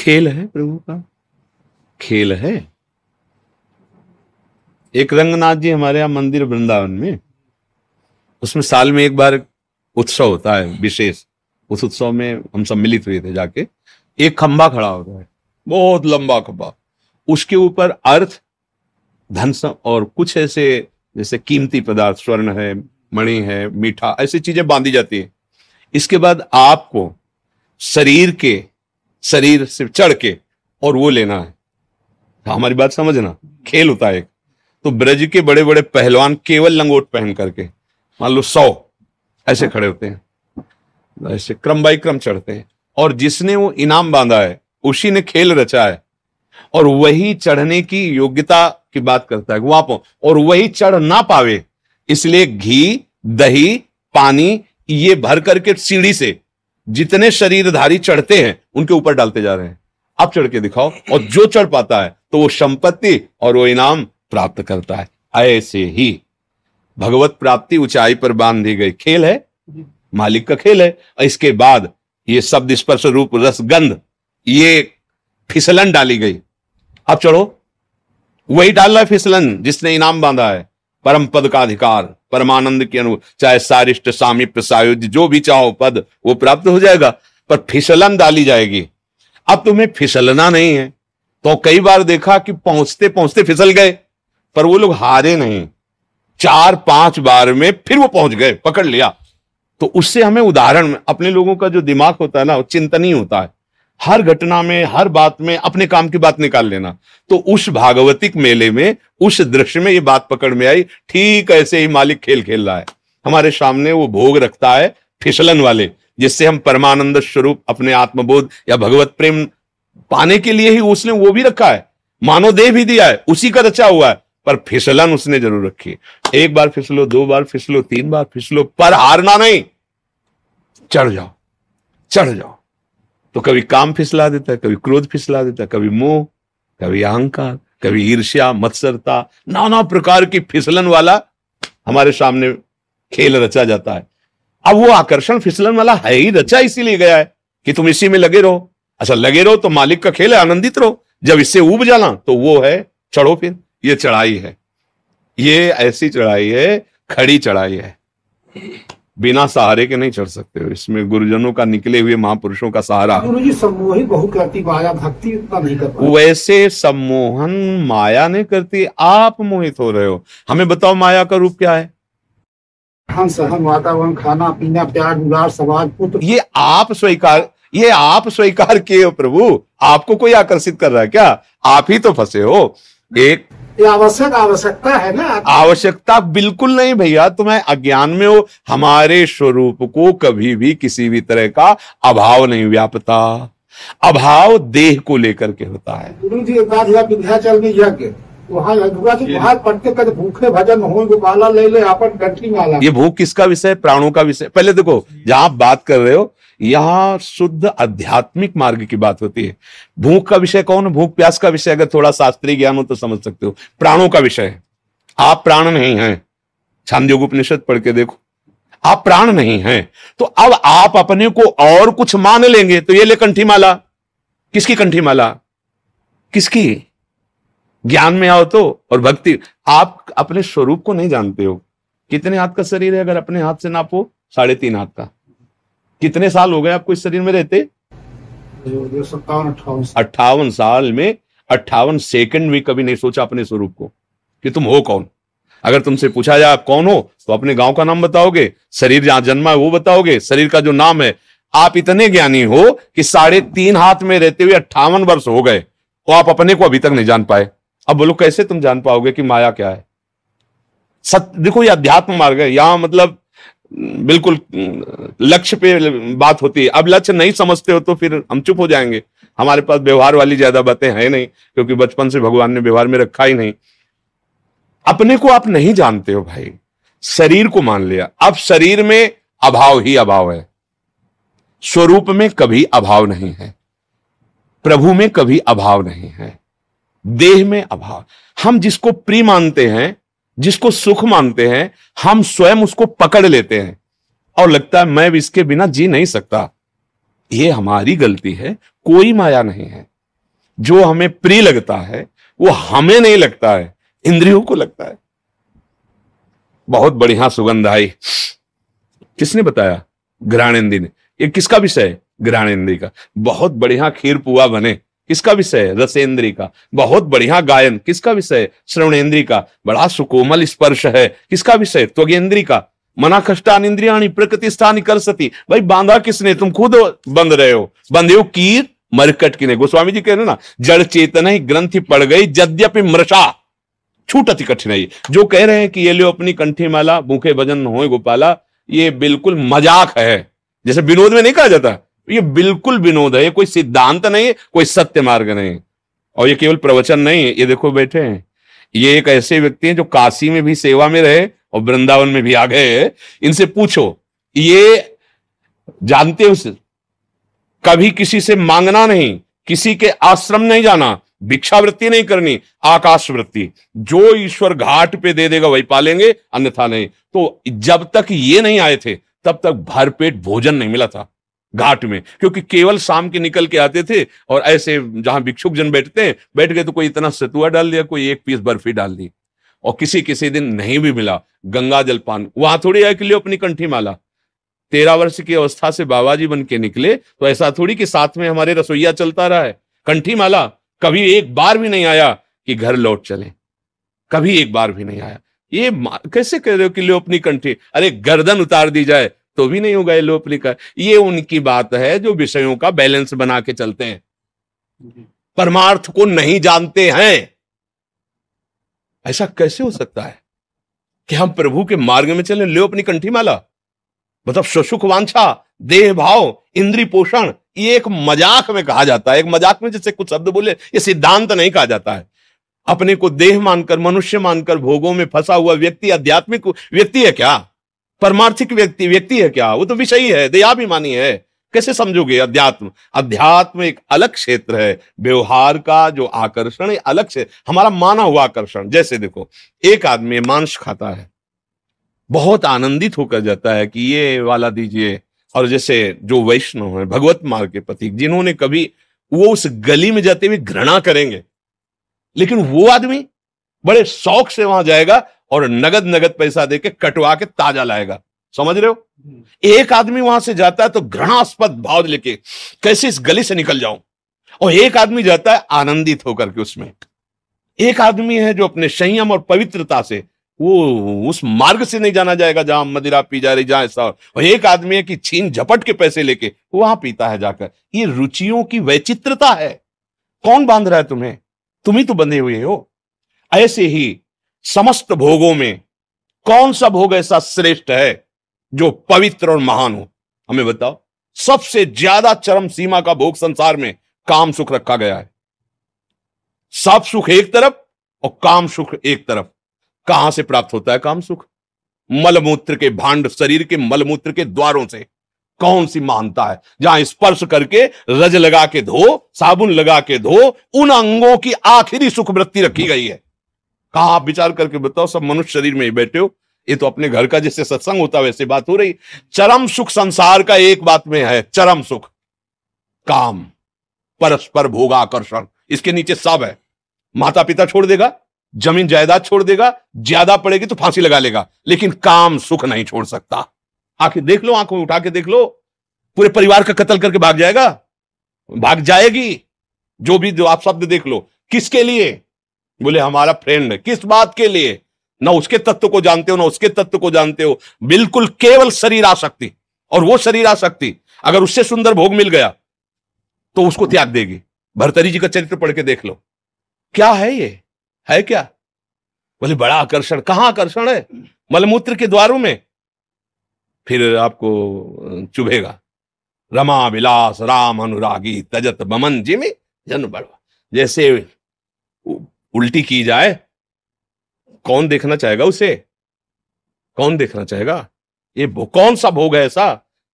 खेल है प्रभु का, खेल है। एक रंगनाथ जी हमारे यहाँ मंदिर वृंदावन में, उसमें साल में एक बार उत्सव होता है विशेष। उस उत्सव में हम सब मिलित हुए थे जाके। एक खंभा खड़ा होता है, बहुत लंबा खंभा, उसके ऊपर अर्थ, धन और कुछ ऐसे जैसे कीमती पदार्थ, स्वर्ण है, मणि है, मीठा, ऐसी चीजें बांधी जाती है। इसके बाद आपको शरीर से चढ़ के और वो लेना है। हमारी बात समझना, खेल होता है एक। तो ब्रज के बड़े बड़े पहलवान केवल लंगोट पहन करके, मान लो 100 ऐसे खड़े होते हैं, ऐसे क्रम बाई क्रम चढ़ते हैं, और जिसने वो इनाम बांधा है उसी ने खेल रचा है, और वही चढ़ने की योग्यता की बात करता है वहां पर, और वही चढ़ ना पावे इसलिए घी, दही, पानी ये भर करके सीढ़ी से जितने शरीरधारी चढ़ते हैं उनके ऊपर डालते जा रहे हैं। आप चढ़ के दिखाओ, और जो चढ़ पाता है तो वो संपत्ति और वो इनाम प्राप्त करता है। ऐसे ही भगवत प्राप्ति ऊंचाई पर बांध दी गई, खेल है, मालिक का खेल है। इसके बाद ये शब्द, स्पर्श, रूप, रस, गंध, ये फिसलन डाली गई। अब चढ़ो, वही डाल रहा है फिसलन जिसने इनाम बांधा है, परम पद का अधिकार, परमानंद की अनुभव, चाहे सारिष्ट, सामीप्य, सायुज्य, जो भी चाहो पद वो प्राप्त हो जाएगा, पर फिसलन डाली जाएगी। अब तुम्हें फिसलना नहीं है, तो कई बार देखा कि पहुंचते पहुंचते फिसल गए, पर वो लोग हारे नहीं, 4-5 बार में फिर वो पहुंच गए, पकड़ लिया। तो उससे हमें उदाहरण, अपने लोगों का जो दिमाग होता है ना, वो चिंतनीय होता है, हर घटना में, हर बात में अपने काम की बात निकाल लेना। तो उस भागवतिक मेले में, उस दृश्य में ये बात पकड़ में आई। ठीक ऐसे ही मालिक खेल खेल रहा है हमारे सामने। वो भोग रखता है फिसलन वाले, जिससे हम परमानंद स्वरूप अपने आत्मबोध या भगवत प्रेम पाने के लिए ही उसने वो भी रखा है, मानव देह भी दिया है, उसी का रचा हुआ है, पर फिसलन उसने जरूर रखी। एक बार फिसलो, 2 बार फिसलो, 3 बार फिसलो, पर हारना नहीं, चढ़ जाओ, चढ़ जाओ। तो कभी काम फिसला देता है, कभी क्रोध फिसला देता है, कभी मोह, कभी अहंकार, कभी ईर्ष्या, मत्सरता, नाना प्रकार की फिसलन वाला हमारे सामने खेल रचा जाता है। अब वो आकर्षण फिसलन वाला है ही रचा, इसीलिए गया है कि तुम इसी में लगे रहो। अच्छा लगे रहो तो मालिक का खेल है, आनंदित रहो। जब इससे ऊब जाना तो वो है चढ़ो, फिर ये चढ़ाई है, ये ऐसी चढ़ाई है, खड़ी चढ़ाई है, बिना सहारे के नहीं चढ़ सकते हो। इसमें गुरुजनों का, निकले हुए महापुरुषों का सहारा। गुरुजी सम्मोही बहुत करती माया, भक्ति उतना नहीं कर पाती। वैसे सम्मोहन माया नहीं करती, आप मोहित हो रहे हो। हमें बताओ माया का रूप क्या है? सहन, वातावरण, खाना पीना, प्यार, दुलार, समाज, पुत्र, ये आप स्वीकार किए हो प्रभु। आपको कोई आकर्षित कर रहा है क्या? आप ही तो फंसे हो। एक आवश्यकता है ना। आवश्यकता बिल्कुल नहीं भैया, तुम्हें अज्ञान में हो। हमारे स्वरूप को कभी भी किसी भी तरह का अभाव नहीं व्यापता। अभाव देह को लेकर के होता है। गुरु जी एक बात हुआ, विंध्याचल में यज्ञ, वहाँ बाहर पढ़ते कर भूखे भजन हो, गोपाला ले ले अपन कंठी माला। ये भूख किसका विषय? प्राणों का विषय। पहले देखो, जहां आप बात कर रहे हो यहां शुद्ध आध्यात्मिक मार्ग की बात होती है। भूख का विषय कौन? भूख प्यास का विषय अगर थोड़ा शास्त्रीय ज्ञान हो तो समझ सकते हो। प्राणों का विषय है। आप प्राण नहीं हैं, छांदोग्य उपनिषद पढ़ के देखो, आप प्राण नहीं हैं। तो अब आप अपने को और कुछ मान लेंगे तो ये ले कंठी माला। किसकी कंठी माला? किसकी? ज्ञान में आओ तो। और भक्ति, आप अपने स्वरूप को नहीं जानते हो। कितने हाथ का शरीर है? अगर अपने हाथ से नापो 3.5 हाथ का। कितने साल हो गए आपको इस शरीर में रहते? 58 साल में 58 सेकंड भी कभी नहीं सोचा अपने स्वरूप को कि तुम हो कौन। अगर तुमसे पूछा जाए आप कौन हो, तो अपने गांव का नाम बताओगे, शरीर जहां जन्मा है वो बताओगे, शरीर का जो नाम है। आप इतने ज्ञानी हो कि 3.5 हाथ में रहते हुए 58 वर्ष हो गए, तो आप अपने को अभी तक नहीं जान पाए। अब बोलो कैसे तुम जान पाओगे कि माया क्या है? सत्य देखो, ये अध्यात्म मार्ग है। यहां मतलब बिल्कुल लक्ष्य पे बात होती है। अब लक्ष्य नहीं समझते हो तो फिर हम चुप हो जाएंगे। हमारे पास व्यवहार वाली ज्यादा बातें हैं नहीं, क्योंकि बचपन से भगवान ने व्यवहार में रखा ही नहीं। अपने को आप नहीं जानते हो भाई, शरीर को मान लिया। अब शरीर में अभाव ही अभाव है, स्वरूप में कभी अभाव नहीं है, प्रभु में कभी अभाव नहीं है, देह में अभाव। हम जिसको प्रिय मानते हैं, जिसको सुख मानते हैं, हम स्वयं उसको पकड़ लेते हैं और लगता है मैं इसके बिना जी नहीं सकता। ये हमारी गलती है, कोई माया नहीं है। जो हमें प्रिय लगता है वो हमें नहीं लगता है, इंद्रियों को लगता है। बहुत बढ़िया सुगंध आई, किसने बताया? घ्राणेन्द्रिय ने। ये किसका विषय है? घ्राणेन्द्रिय का। बहुत बढ़िया खीर पुआ बने, किसका विषय है? रसेंद्रिय का। बहुत बढ़िया गायन, किसका विषय है? श्रवणेन्द्रिय का। बड़ा सुकोमल स्पर्श है, किसका विषय? त्वगेन्द्रिय का। मना कष्टान इंद्रियाणि प्रकृतिस्थानि करसति। भाई बांधा किसने? तुम खुद बंध रहे हो। बंधे हो कीर मरकट की ने। गोस्वामी जी कह रहे ना, जड़ चेतन ही ग्रंथि पड़ गई यद्यपि मृषा छूटति कठिनाई। जो कह रहे हैं कि ये लो अपनी कंठी माला, भूखे भजन होए गोपाला, ये बिल्कुल मजाक है। जैसे विनोद में नहीं कहा जाता, ये बिल्कुल विनोद है। ये कोई सिद्धांत नहीं है, कोई सत्य मार्ग नहीं है। और ये केवल प्रवचन नहीं है। ये देखो बैठे हैं, ये एक ऐसे व्यक्ति हैं जो काशी में भी सेवा में रहे और वृंदावन में भी आ गए। इनसे पूछो, ये जानते हो कभी किसी से मांगना नहीं, किसी के आश्रम नहीं जाना, भिक्षावृत्ति नहीं करनी, आकाश वृत्ति। जो ईश्वर घाट पे दे देगा वही पालेंगे, अन्यथा नहीं। तो जब तक ये नहीं आए थे तब तक भरपेट भोजन नहीं मिला था घाट में, क्योंकि केवल शाम के निकल के आते थे और ऐसे जहां भिक्षुक जन बैठते हैं, बैठ गए तो कोई इतना सतुआ डाल दिया, कोई एक पीस बर्फी डाल दी। और किसी किसी दिन नहीं भी मिला, गंगा जल पान। वहां थोड़ी है कि लियो अपनी कंठी माला। 13 वर्ष की अवस्था से बाबा जी बन के निकले, तो ऐसा थोड़ी कि साथ में हमारे रसोईया चलता रहा है। कंठी माला कभी एक बार भी नहीं आया कि घर लौट चले, कभी एक बार भी नहीं आया। ये कैसे कह रहे हो कि लो अपनी कंठी? अरे गर्दन उतार दी जाए तो भी नहीं होगा ये लोपली का। ये उनकी बात है जो विषयों का बैलेंस बना के चलते हैं, परमार्थ को नहीं जानते हैं। ऐसा कैसे हो सकता है कि हम प्रभु के मार्ग में चले, लो अपनी कंठी माला? मतलब सुसुख वांछा, देह भाव, इंद्रिय पोषण, ये एक मजाक में कहा जाता है। एक मजाक में जैसे कुछ शब्द बोले, ये सिद्धांत नहीं कहा जाता है। अपने को देह मानकर, मनुष्य मानकर भोगों में फंसा हुआ व्यक्ति आध्यात्मिक व्यक्ति है क्या? परमार्थिक व्यक्ति है क्या? वो तो विषयी है, दयाभिमानी है। कैसे समझोगे? अध्यात्म एक अलग क्षेत्र है, व्यवहार का जो आकर्षण है अलग से, हमारा माना हुआ आकर्षण। जैसे देखो, एक आदमी मांस खाता है, बहुत आनंदित होकर जाता है कि ये वाला दीजिए। और जैसे जो वैष्णव है, भगवत मार्ग के प्रतीक, जिन्होंने कभी, वो उस गली में जाते हुए घृणा करेंगे, लेकिन वो आदमी बड़े शौक से वहां जाएगा और नगद नगद पैसा देके कटवा के ताजा लाएगा। समझ रहे हो? एक आदमी वहां से जाता है तो घृणास्पद भाव लेके, कैसे इस गली से निकल जाऊं। और एक आदमी जाता है आनंदित होकर के उसमें। एक आदमी है जो अपने संयम और पवित्रता से, वो उस मार्ग से नहीं जाना जाएगा जहां मदिरा पी जा रही, जहां ऐसा। और एक आदमी है कि छीन झपट के पैसे लेके वहां पीता है जाकर। ये रुचियों की वैचित्रता है। कौन बांध रहा है तुम्हें? तुम ही तो बंधे हुए हो। ऐसे ही समस्त भोगों में कौन सा भोग ऐसा श्रेष्ठ है जो पवित्र और महान हो? हमें बताओ। सबसे ज्यादा चरम सीमा का भोग संसार में काम सुख रखा गया है। सब सुख एक तरफ और काम सुख एक तरफ। कहां से प्राप्त होता है काम सुख? मलमूत्र के भांड, शरीर के मलमूत्र के द्वारों से। कौन सी महानता है जहां स्पर्श करके रज लगा के धो, साबुन लगा के धो, उन अंगों की आखिरी सुख वृत्ति रखी गई है। कहां? आप विचार करके बताओ। सब मनुष्य शरीर में ही बैठे हो, ये तो अपने घर का जैसे सत्संग होता है वैसे बात हो रही। चरम सुख संसार का एक बात में है, चरम सुख काम, परस्पर भोगाकर्षण। इसके नीचे सब है। माता पिता छोड़ देगा, जमीन जायदाद छोड़ देगा, ज्यादा पड़ेगी तो फांसी लगा लेगा, लेकिन काम सुख नहीं छोड़ सकता। आंखें देख लो, आंखों में उठा के देख लो, पूरे परिवार का कत्ल करके भाग जाएगा, भाग जाएगी। जो भी आप शब्द देख लो, किसके लिए? बोले हमारा फ्रेंड है। किस बात के लिए? ना उसके तत्व को जानते हो, ना उसके तत्व को जानते हो। बिल्कुल केवल शरीर आसक्ति। और वो शरीर आसक्ति अगर उससे सुंदर भोग मिल गया तो उसको त्याग देगी। भर्तरी जी का चरित्र पढ़ के देख लो, क्या है ये? है क्या? बोले बड़ा आकर्षण। कहां आकर्षण है? मलमूत्र के द्वारों में। फिर आपको चुभेगा। रमा विलास राम अनुरागी तजत बमन जिमी जन बड़वा। जैसे उल्टी की जाए, कौन देखना चाहेगा उसे? कौन देखना चाहेगा? ये कौन सा भोग है ऐसा?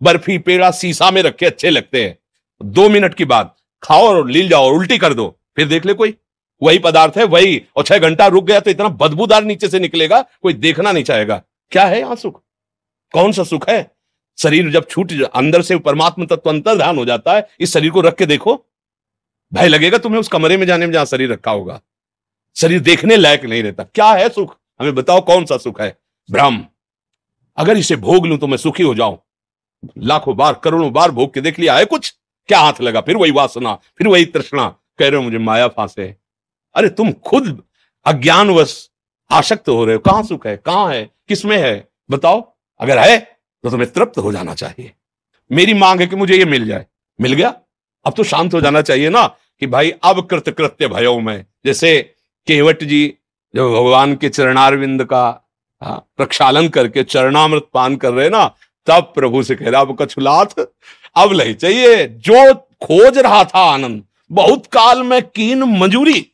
बर्फी पेड़ा शीशा में रखे अच्छे लगते हैं, 2 मिनट की बाद खाओ और लील जाओ और उल्टी कर दो, फिर देख ले कोई। वही पदार्थ है वही, और 6 घंटा रुक गया तो इतना बदबूदार नीचे से निकलेगा, कोई देखना नहीं चाहेगा। क्या है यहां सुख? कौन सा सुख है? शरीर जब छूट अंदर से परमात्मा तत्व अंतर्धान हो जाता है, इस शरीर को रख के देखो, भय लगेगा तुम्हें उस कमरे में जाने में जहां शरीर रखा होगा। शरीर देखने लायक नहीं रहता। क्या है सुख, हमें बताओ कौन सा सुख है? ब्रह्म। अगर इसे भोग लूं तो मैं सुखी हो जाऊं। लाखों बार करोड़ों बार भोग के देख लिया है कुछ? क्या हाथ लगा? फिर वही वासना, फिर वही तृष्णा। कह रहे हो मुझे माया फांसे। अरे तुम खुद अज्ञानवश आसक्त हो रहे हो। कहां सुख है, कहां है, किसमें है? बताओ। अगर है तो तुम्हें तृप्त हो जाना चाहिए। मेरी मांग है कि मुझे ये मिल जाए। मिल गया, अब तो शांत हो जाना चाहिए ना कि भाई अब कृतकृत्य भयो में। जैसे केवट जी जो भगवान के चरणारविंद का प्रक्षालन करके चरणामृत पान कर रहे ना, तब प्रभु से कह रहा अब कछुलाथ अब नहीं चाहिए। जो खोज रहा था आनंद, बहुत काल में कीन मंजूरी,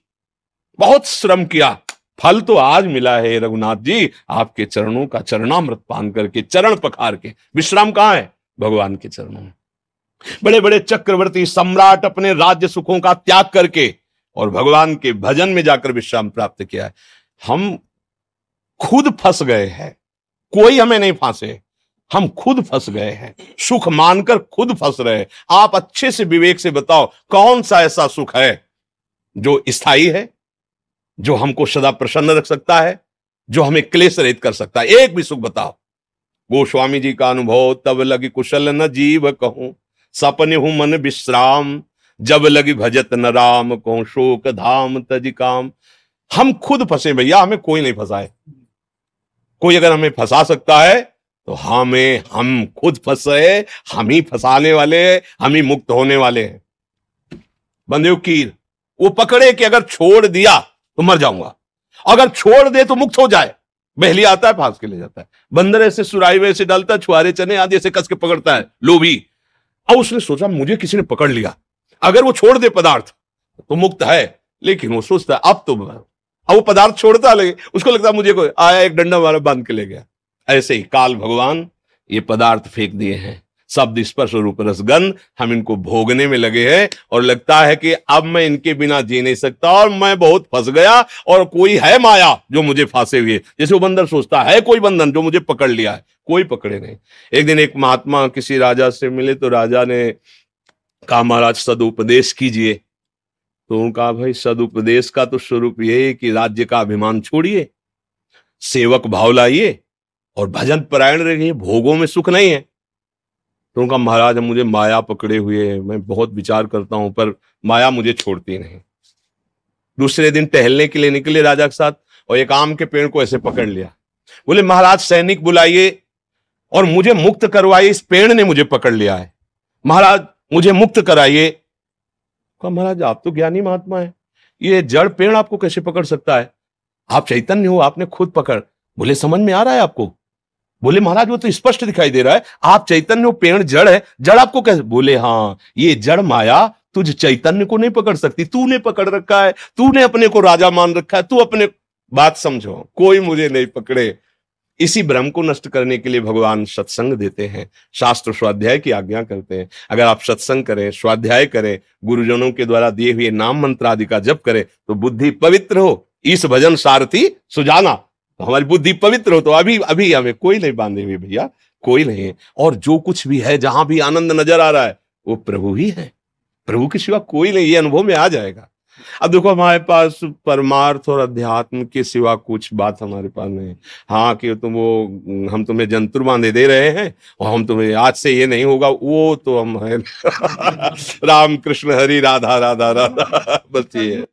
बहुत श्रम किया, फल तो आज मिला है रघुनाथ जी। आपके चरणों का चरणामृत पान करके, चरण पखार के। विश्राम कहां है? भगवान के चरणों में। बड़े बड़े चक्रवर्ती सम्राट अपने राज्य सुखों का त्याग करके और भगवान के भजन में जाकर विश्राम प्राप्त किया है। हम खुद फंस गए हैं, कोई हमें नहीं फांसे, हम खुद फंस गए हैं। सुख मानकर खुद फंस रहे। आप अच्छे से विवेक से बताओ कौन सा ऐसा सुख है जो स्थायी है, जो हमको सदा प्रसन्न रख सकता है, जो हमें क्लेश रहित कर सकता है? एक भी सुख बताओ। गोस्वामी जी का अनुभव, तब लगी कुशल न जीव कहूं, सपने हूं मन विश्राम, जब लगी भजत न राम कहूं, शोक धाम तज काम। हम खुद फंसे भैया, हमें कोई नहीं फंसाए। कोई अगर हमें फंसा सकता है तो हम खुद फंसे, हम ही फंसाने वाले, हम ही मुक्त होने वाले हैं। बंदे कीर वो पकड़े कि अगर छोड़ दिया तो मर जाऊंगा, अगर छोड़ दे तो मुक्त हो जाए। बहली आता है, फांस के ले जाता है। बंदर ऐसे सुराई में ऐसे डालता है, छुआरे चने आदि ऐसे कस के पकड़ता है, लोभी। अब उसने सोचा मुझे किसी ने पकड़ लिया, अगर वो छोड़ दे पदार्थ तो मुक्त है। लेकिन वो सोचता है अब वो पदार्थ छोड़ता लगे, उसको लगता है मुझे कोई आया एक डंडा मारा बांध के ले गया। ऐसे ही काल भगवान ये पदार्थ फेंक दिए हैं, शब्द स्पर्श रूप रसगंध, हम इनको भोगने में लगे हैं और लगता है कि अब मैं इनके बिना जी नहीं सकता और मैं बहुत फंस गया और कोई है माया जो मुझे फांसे हुए। जैसे वो बंदर सोचता है कोई बंधन जो मुझे पकड़ लिया है, कोई पकड़े नहीं। एक दिन एक महात्मा किसी राजा से मिले तो राजा ने कहा महाराज सदुपदेश कीजिए। तो कहा भाई सदुपदेश का तो स्वरूप यह है कि राज्य का अभिमान छोड़िए, सेवक भाव लाइए और भजन परायण रहिए, भोगों में सुख नहीं है। तो उनका महाराज मुझे माया पकड़े हुए है, मैं बहुत विचार करता हूं पर माया मुझे छोड़ती नहीं। दूसरे दिन टहलने के लिए निकले राजा के साथ और एक आम के पेड़ को ऐसे पकड़ लिया। बोले महाराज सैनिक बुलाइए और मुझे मुक्त करवाइए, इस पेड़ ने मुझे पकड़ लिया है, महाराज मुझे मुक्त कराइए। कहा महाराज आप तो ज्ञानी महात्मा है, ये जड़ पेड़ आपको कैसे पकड़ सकता है? आप चैतन्य हो, आपने खुद पकड़। बोले समझ में आ रहा है आपको? बोले महाराज वो तो स्पष्ट दिखाई दे रहा है, आप चैतन्य हो, पेड़ जड़ है, जड़ आपको कैसे? बोले हाँ ये जड़ माया तुझ चैतन्य को नहीं पकड़ सकती, तूने पकड़ रखा है, तूने अपने को राजा मान रखा है, तू अपने बात समझो, कोई मुझे नहीं पकड़े। इसी भ्रम को नष्ट करने के लिए भगवान सत्संग देते हैं, शास्त्र स्वाध्याय की आज्ञा करते हैं। अगर आप सत्संग करें, स्वाध्याय करें, गुरुजनों के द्वारा दिए हुए नाम मंत्र आदि का जप करें तो बुद्धि पवित्र हो। इस भजन सारथी सुजाना, तो हमारी बुद्धि पवित्र हो तो अभी अभी हमें कोई नहीं बांधे हुए भैया, कोई नहीं है। और जो कुछ भी है, जहां भी आनंद नजर आ रहा है वो प्रभु ही है, प्रभु के सिवा कोई नहीं। ये अनुभव में आ जाएगा। अब देखो हमारे पास परमार्थ और अध्यात्म के सिवा कुछ बात हमारे पास नहीं। हाँ कि तुम वो हम तुम्हें जंतुर बांधे दे रहे हैं और हम तुम्हें आज से ये नहीं होगा, वो तो हम है राम कृष्ण हरि राधा राधा राधा, बस ये है।